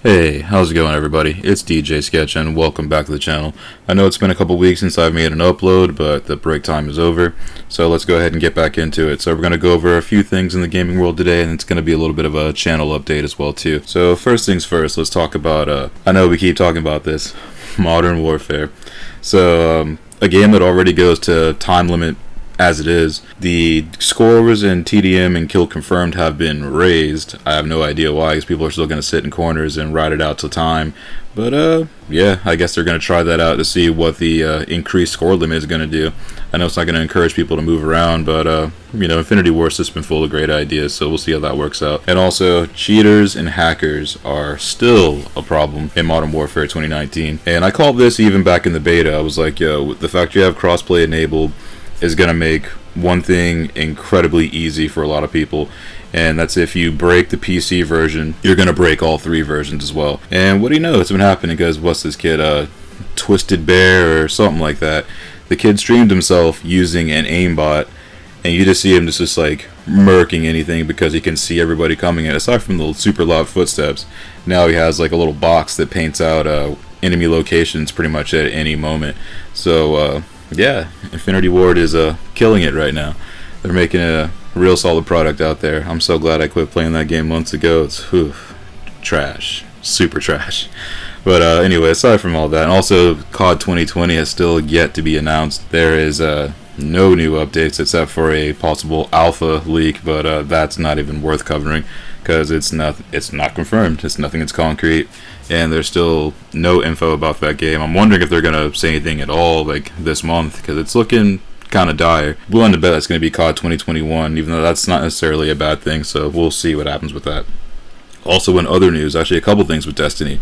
Hey, how's it going everybody? It's DJ Sketch and welcome back to the channel. I know it's been a couple weeks since I've made an upload, but the break time is over, so let's go ahead and get back into it. So we're going to go over a few things in the gaming world today, and it's going to be a little bit of a channel update as well too. So first things first, let's talk about, I know we keep talking about this, Modern Warfare. So a game that already goes to time limit as it is. The scores in TDM and kill confirmed have been raised. I have no idea why, because people are still going to sit in corners and ride it out till time. But yeah, I guess they're going to try that out to see what the increased score limit is going to do. I know it's not going to encourage people to move around, but you know, Infinity Ward's just been full of great ideas, so we'll see how that works out. And also, cheaters and hackers are still a problem in Modern Warfare 2019. And I called this even back in the beta. I was like, yo, the fact you have crossplay enabled is going to make one thing incredibly easy for a lot of people, and that's if you break the PC version, you're going to break all three versions as well. And what do you know, it's been happening because what's this kid, Twisted Bear or something like that, the kid streamed himself using an aimbot, and you just see him just like murking anything because he can see everybody coming in. Aside from the super loud footsteps, now he has like a little box that paints out enemy locations pretty much at any moment. So yeah, Infinity Ward is killing it right now. They're making a real solid product out there. I'm so glad I quit playing that game months ago. It's trash, super trash. But anyway, aside from all that, and also COD 2020 has still yet to be announced. There is no new updates except for a possible alpha leak, but that's not even worth covering because it's not confirmed. It's nothing that's concrete, and there's still no info about that game. I'm wondering if they're gonna say anything at all like this month, because it's looking kind of dire. Willing to bet it's going to be COD 2021, even though that's not necessarily a bad thing, so we'll see what happens with that. Also, in other news, actually a couple things with Destiny.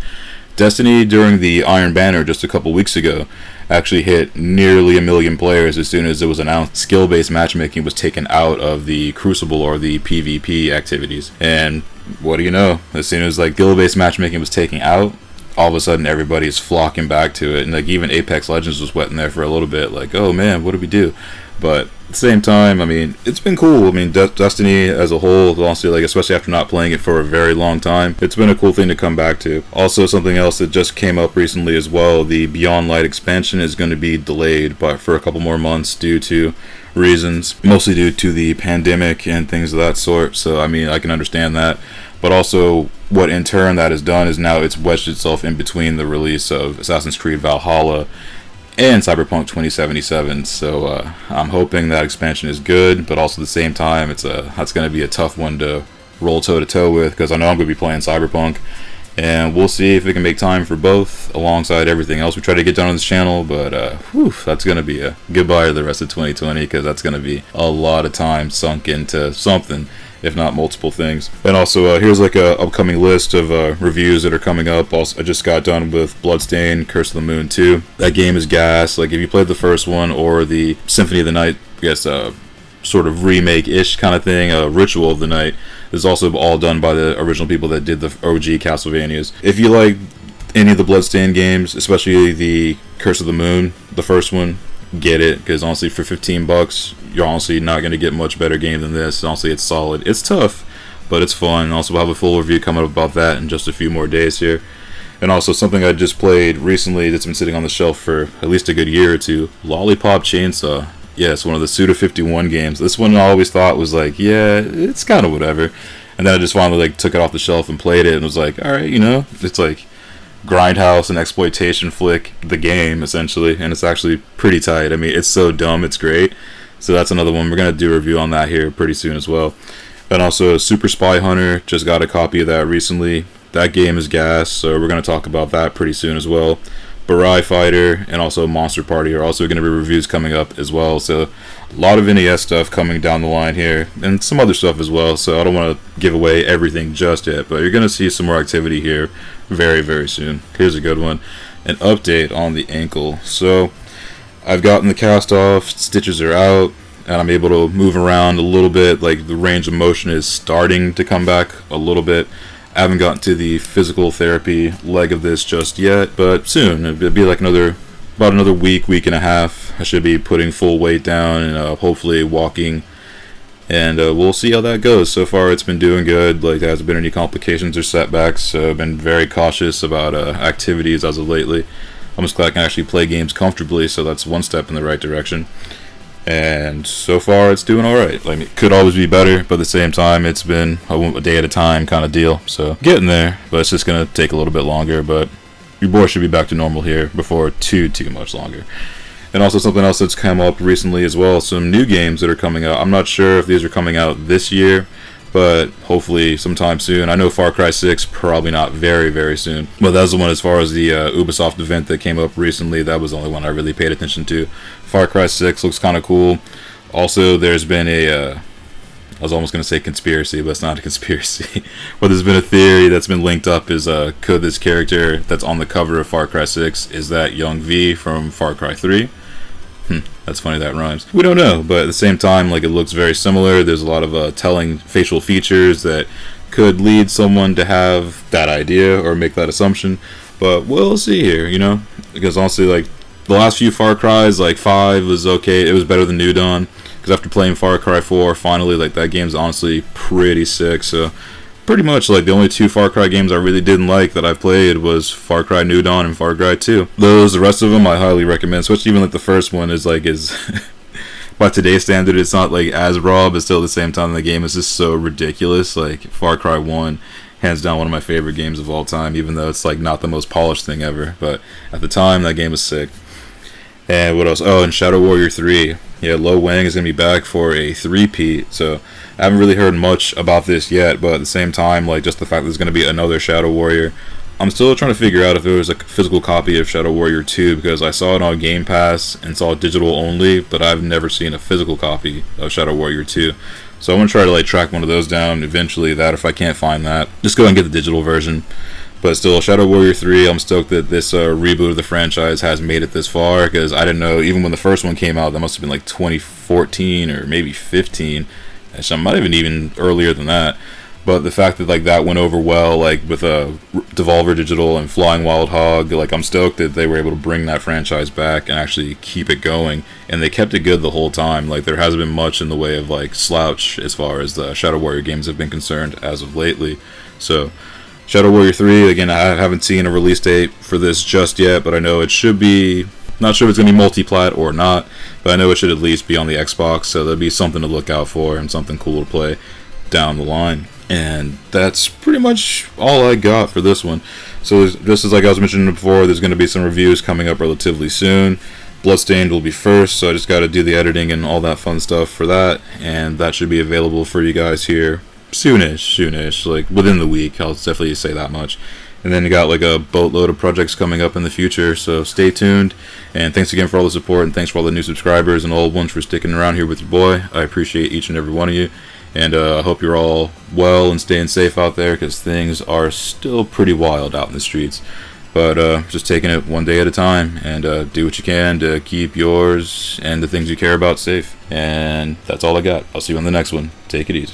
Destiny, during the Iron Banner just a couple weeks ago, actually hit nearly 1 million players as soon as it was announced skill-based matchmaking was taken out of the Crucible or the PvP activities. And what do you know? As soon as like skill-based matchmaking was taken out, all of a sudden everybody's flocking back to it. And like even Apex Legends was wet in there for a little bit, like, oh man, what do we do? But at the same time, I mean, it's been cool. I mean, Destiny as a whole, honestly, like, especially after not playing it for a very long time, it's been a cool thing to come back to. Also, something else that just came up recently as well, the Beyond Light expansion is going to be delayed but for a couple more months due to reasons, mostly due to the pandemic and things of that sort. So, I mean, I can understand that. But also, what in turn that has done is now it's wedged itself in between the release of Assassin's Creed Valhalla and Cyberpunk 2077, so I'm hoping that expansion is good, but also at the same time, that's going to be a tough one to roll toe-to-toe with, because I know I'm going to be playing Cyberpunk, and we'll see if we can make time for both, alongside everything else we try to get done on this channel, but that's going to be a goodbye to the rest of 2020, because that's going to be a lot of time sunk into something, if not multiple things. And also, here's like a upcoming list of reviews that are coming up. Also, I just got done with Bloodstained Curse of the Moon 2. That game is gas. Like, if you played the first one or the Symphony of the Night, I guess, sort of remake-ish kind of thing, Ritual of the Night, is also all done by the original people that did the OG Castlevanias. If you like any of the Bloodstained games, especially the Curse of the Moon, the first one, get it, because honestly for $15 you're honestly not going to get much better game than this. Honestly, it's solid. It's tough, but it's fun. Also, we'll have a full review coming up about that in just a few more days here. And also something I just played recently that's been sitting on the shelf for at least a good year or two, Lollipop Chainsaw. Yeah, it's one of the Suda 51 games. This one I always thought was like, yeah, it's kind of whatever, and then I just finally like took it off the shelf and played it and was like, alright, you know, it's like grindhouse and exploitation flick, the game essentially, and it's actually pretty tight. I mean, it's so dumb, it's great. So that's another one. We're gonna do a review on that here pretty soon as well. And also, Super Spy Hunter, just got a copy of that recently. That game is gas, so we're gonna talk about that pretty soon as well. Barai Fighter and also Monster Party are also gonna be reviews coming up as well. So a lot of NES stuff coming down the line here, and some other stuff as well. So I don't want to give away everything just yet, but you're gonna see some more activity here very, very soon. Here's a good one. An update on the ankle. So I've gotten the cast off, stitches are out, and I'm able to move around a little bit. Like, the range of motion is starting to come back a little bit. I haven't gotten to the physical therapy leg of this just yet, but soon. It'll be like about another week and a half. I should be putting full weight down and hopefully walking and we'll see how that goes. So far, it's been doing good. Like, there hasn't been any complications or setbacks, so I've been very cautious about activities as of lately. I'm just glad I can actually play games comfortably, so that's one step in the right direction. And so far, it's doing alright. Like, it could always be better, but at the same time, it's been a day at a time kind of deal. So, getting there, but it's just going to take a little bit longer, but your boy should be back to normal here before too much longer. And also something else that's come up recently as well, some new games that are coming out. I'm not sure if these are coming out this year, but hopefully sometime soon. I know Far Cry 6, probably not very soon. But that was the one as far as the Ubisoft event that came up recently. That was the only one I really paid attention to. Far Cry 6 looks kind of cool. Also, there's been I was almost going to say conspiracy, but it's not a conspiracy. But there's been a theory that's been linked up is could this character that's on the cover of Far Cry 6, is that young V from Far Cry 3? That's funny, that rhymes. We don't know, but at the same time, like, it looks very similar. There's a lot of telling facial features that could lead someone to have that idea or make that assumption. But we'll see here, you know? Because honestly, like, the last few Far Cries, like 5 was okay. It was better than New Dawn. Because after playing Far Cry 4, finally, like, that game's honestly pretty sick. So, pretty much, like, the only 2 Far Cry games I really didn't like that I've played was Far Cry New Dawn and Far Cry 2. The rest of them I highly recommend, especially even, like, the first one is by today's standard, it's not, like, as raw, but still at the same time, the game is just so ridiculous. Like, Far Cry 1, hands down one of my favorite games of all time, even though it's, like, not the most polished thing ever. But at the time, that game was sick. And what else? Oh, and Shadow Warrior 3. Yeah, Lo Wang is going to be back for a 3-peat, so I haven't really heard much about this yet, but at the same time, like, just the fact that there's going to be another Shadow Warrior, I'm still trying to figure out if there was a physical copy of Shadow Warrior 2, because I saw it on Game Pass and saw it digital only, but I've never seen a physical copy of Shadow Warrior 2. So I'm going to try to, like, track one of those down eventually, that if I can't find that, just go and get the digital version. But still, Shadow Warrior 3, I'm stoked that this reboot of the franchise has made it this far, because I didn't know, even when the first one came out, that must have been like 2014 or maybe 15, and might have been even earlier than that. But the fact that, like, that went over well, like, with Devolver Digital and Flying Wild Hog, like, I'm stoked that they were able to bring that franchise back and actually keep it going, and they kept it good the whole time. Like, there hasn't been much in the way of, like, slouch as far as the Shadow Warrior games have been concerned as of lately. So, Shadow Warrior 3, again, I haven't seen a release date for this just yet, but I know it should be, not sure if it's going to be multi-plat or not, but I know it should at least be on the Xbox, so there'll be something to look out for and something cool to play down the line. And that's pretty much all I got for this one. So just as like I was mentioning before, there's going to be some reviews coming up relatively soon. Bloodstained will be first, so I just got to do the editing and all that fun stuff for that, and that should be available for you guys here soonish, like within the week. I'll definitely say that much. And then you got like a boatload of projects coming up in the future, so stay tuned. And thanks again for all the support, and thanks for all the new subscribers and old ones for sticking around here with your boy. I appreciate each and every one of you, and I hope you're all well and staying safe out there, because things are still pretty wild out in the streets. But just taking it one day at a time, and do what you can to keep yours and the things you care about safe. And that's all I got. I'll see you on the next one. Take it easy.